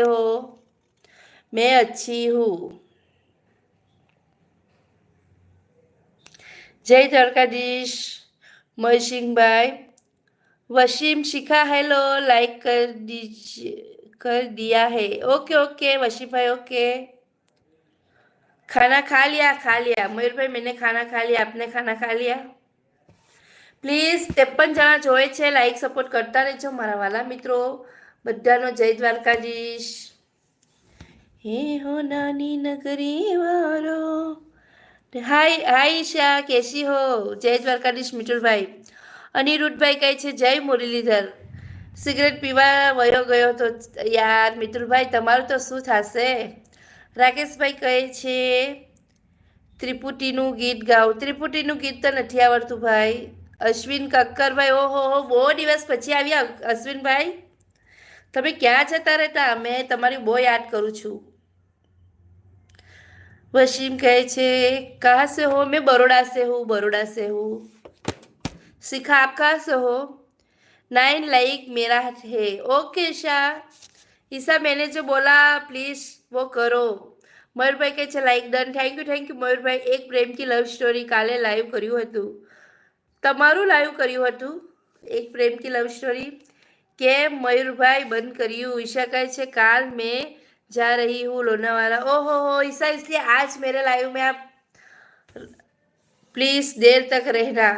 हो? मैं अच्छी हूँ। जय द्वारकाधीश। मय सिंह भाई। वसीम शिखा हेलो, लाइक कर दीजिए, कर दिया है। ओके ओके वसीम भाई ओके। खाना खा लिया मयूर भाई, मैंने खाना खा लिया, आपने खाना खा लिया? પ્લીઝ 53 જણા જોવે છે, લાઈક સપોર્ટ કરતા રહેજો મારા વાલા મિત્રો બધાનો. જય દ્વારકાધીશ. હે હો નાની નગરી વારો. હાય હાય ઈશા, કેસી હો? જય દ્વારકાધીશ મિતુલભાઈ. અનિરુદ્ધભાઈ કહે છે જય મુરલીધર. સિગરેટ પીવા વયો ગયો તો યાર મિતુલભાઈ, તમારું તો શું થશે? રાકેશભાઈ કહે છે ત્રિપુટીનું ગીત ગાઓ. ત્રિપુટીનું ગીત તો નથી આવડતું ભાઈ. અશ્વિન કક્કરભાઈ, ઓહો હો, બહુ દિવસ પછી આવ્યા અશ્વિનભાઈ. તમે ક્યાં જતા રહેતા? મેં તમારી બહુ યાદ કરું છું. वसीम કહે છે कहाँ से हो? मैं बड़ौदा से हूँ, बड़ौदा से हूँ. शिखा आप कहाँ से हो? 9 लाइक मेरा है. ओके ईशा. ईशा मैंने जो बोला प्लीज वो करो. મયુરભાઈ કહે છે લાઈક ડન. થેન્ક યુ મયુરભાઈ. એક પ્રેમથી લવ સ્ટોરી કાલે લાઈવ કર્યું હતું. તમારું લાઈવ કર્યું હતું એક પ્રેમથી લવ સ્ટોરી. કેમ મયુરભાઈ બંધ કર્યું? ईशा કહે છે काल मैं जा रही हूँ लोनावाला. ओहो हो ईशा, इसलिए आज मेरे लाइव में आप प्लीज देर तक रहना.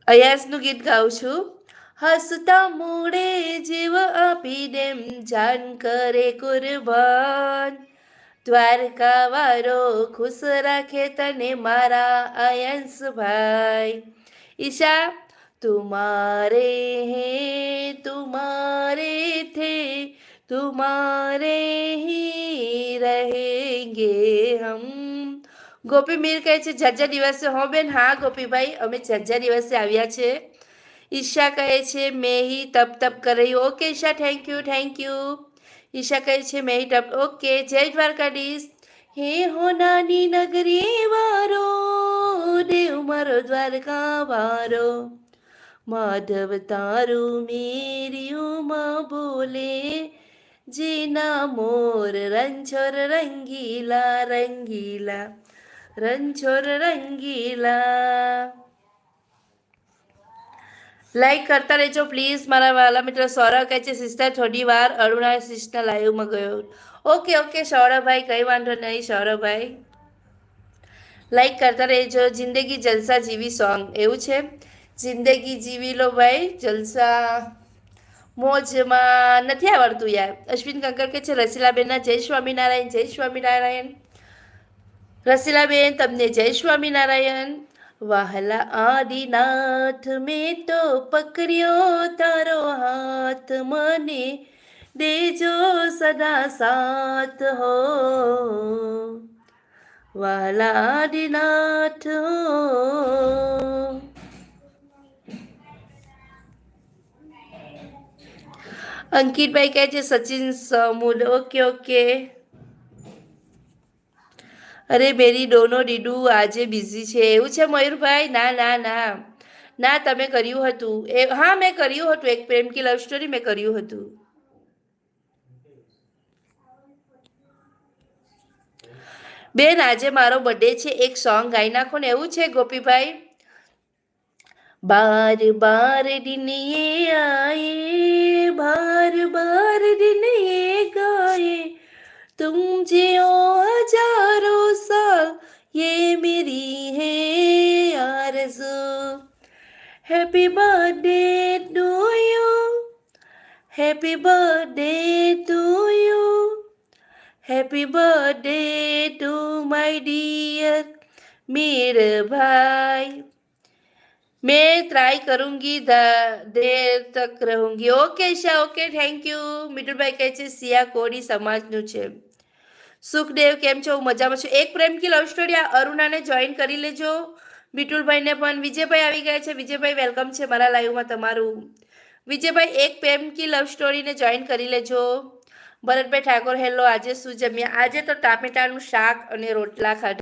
અયાસનું ગીત ગાઉં છું. હસતા મોડે જીવ આપી દેમ, જાન કરે કુરબાન. દ્વારકા વારો ખુશ રાખે તને મારા અયંશભાઈ. ઈશા તુમારે હે તુમારે થે તુમારે હી રહેંગે હમ. ગોપી મીર કહે છે જાજા દિવસે. હો બેન હા ગોપીભાઈ, અમે જાજા દિવસે આવ્યા છે. ઈશા કહે છે મેં હી તપ તપ કર રહી. Okay Isha, thank you. Isha કહે છે મેં ટપ. ઓકે જય દ્વારકાધીશ. હે હો નાની નગરી વારો, દેવ મારો દ્વારકા વારો. માધવ તારું મેરી ઉમા બોલે, જીના મોર રંછોર રંગીલા રંગીલા, રંછોર રંગીલા. લાઈક કરતા રહેજો પ્લીઝ મારા વાલા મિત્રો. સૌરવ કહે છે સિસ્ટર થોડી વાર અરુણા સિસ્ટર લાઈવમાં ગયો. ઓકે ઓકે સૌરભભાઈ, કંઈ વાંધો નહીં સૌરભભાઈ. લાઈક કરતા રહેજો. જિંદગી જલસા જીવી સોંગ એવું છે. જિંદગી જીવી લો ભાઈ, જલસા મોજમાં નથી આવડતું યાર. અશ્વિન કંકર કે છે રસીલાબેનના જય સ્વામિનારાયણ. જય સ્વામિનારાયણ રસીલાબેન, તમને જય સ્વામિનારાયણ. વહાલા આદિનાથ મેં તો પકડ્યો તારો હાથ, મને દેજો સદા સાથ હો. વહાલા આદિનાથ હો. અંકિતભાઈ કહે છે સચિન સમૂદ. Okay okay. અરે મેરી ડોનો ડીડુ આજે બિઝી છે એવું છે મયુરભાઈ? ના ના ના ના, તમે કર્યું હતું એ? હા મેં કર્યું હતું એક પ્રેમ કી લવ સ્ટોરી મેં કર્યું હતું. બેન આજે મારો બર્થડે છે, એક સોંગ ગાઈ નાખો ને. એવું છે ગોપીભાઈ? बार बार दिन ये आए, बार बार दिन ये गाए, तुम जियो हजारों साल, ये मेरी है आरज़ू. Happy birthday to you, happy birthday to you, happy birthday to my dear Mir भाई. मैं ट्राई करूंगी, देर तक रहूंगी. Okay Isha okay thank you. મિતુલભાઈ કહે છે સિયા કોડી સમાજનું છે. સુખદેવ કેમ છો? મજામાં છું. એક પ્રેમ કી લવ સ્ટોરી આ અરુણાને જોઈન કરી લેજો. મિતુલભાઈને પણ. વિજયભાઈ આવી ગયા છે. વિજયભાઈ વેલકમ છે મારા લાઈવમાં તમારું. વિજયભાઈ એક પ્રેમ કી લવ સ્ટોરીને જોઈન કરી લેજો. ભરતભાઈ ઠાકોર હેલો, આજે શું જમ્યા? આજે તો ટામેટાનું શાક અને રોટલા ખાધા.